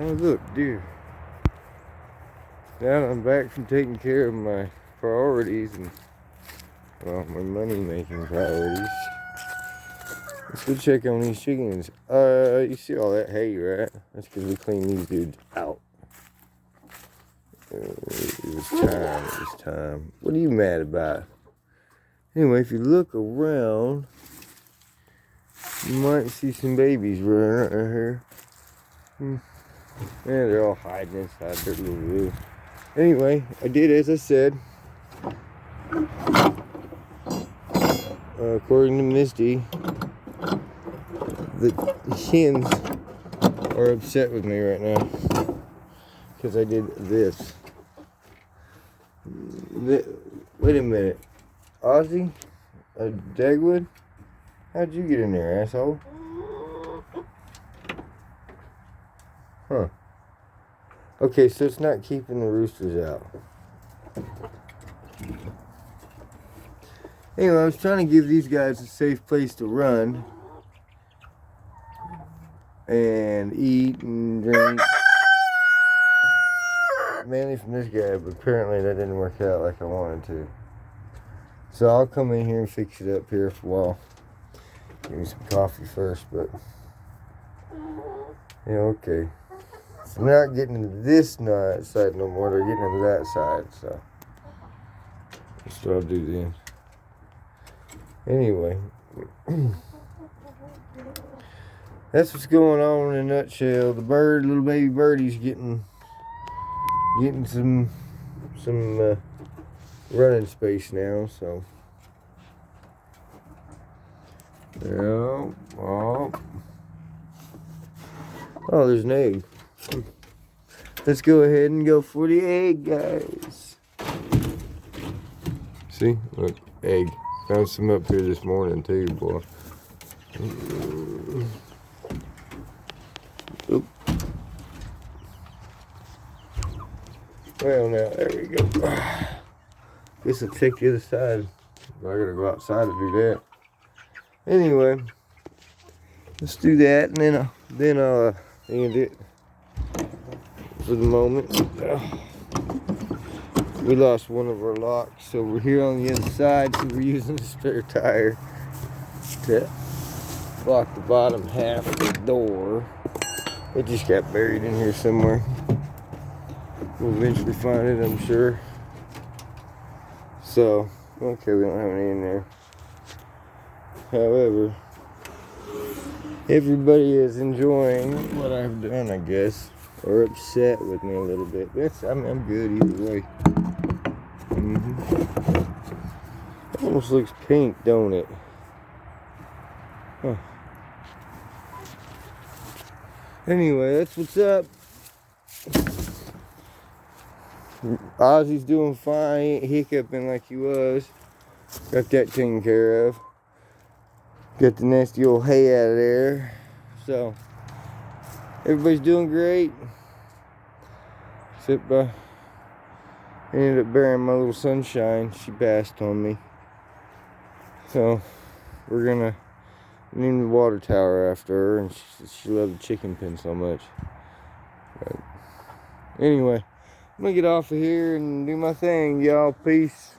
Oh, look, deer. Now I'm back from taking care of my priorities and, well, my money-making priorities. Let's go check on these chickens. You see all that hay, right? That's because we cleaned these dudes out. It was time. What are you mad about? Anyway, if you look around, you might see some babies running right here. Yeah, they're all hiding inside their little roof. Anyway, I did as I said. According to Misty, the hens are upset with me right now because I did this. Wait a minute. Ozzy? Dagwood? How'd you get in there, asshole? Huh. Okay, so it's not keeping the roosters out. Anyway, I was trying to give these guys a safe place to run and eat and drink. Mainly from this guy, but apparently that didn't work out like I wanted to. So I'll come in here and fix it up here for a while. Give me some coffee first, but yeah, okay. So they're not getting into this side no more, they're getting into that side, so that's what I'll do then. Anyway, that's what's going on in a nutshell. The little baby birdie's getting some running space now, so yeah. Oh, there's an egg. Let's go ahead and go for the egg, guys. See, look, egg. Found some up here this morning too, boy. Oop. Well, now, there we go. Guess I'll check the other side. I gotta go outside to do that. Anyway, let's do that, and then I'll end it for the moment. We lost one of our locks, so we're here on the inside, so we're using the spare tire to lock the bottom half of the door. It just got buried in here somewhere. We'll eventually find it, I'm sure. So, okay, we don't have any in there. However, everybody is enjoying what I've done, I guess, or upset with me a little bit. But I'm good either way. It almost looks pink, don't it? Huh. Anyway, that's what's up. Ozzy's doing fine. He ain't hiccuping like he was. Got that taken care of. Got the nasty old hay out of there. So, everybody's doing great. Except I ended up burying my little sunshine. She passed on me. So, we're gonna name the water tower after her. And she loved the chicken pen so much. But anyway, I'm gonna get off of here and do my thing, y'all. Peace.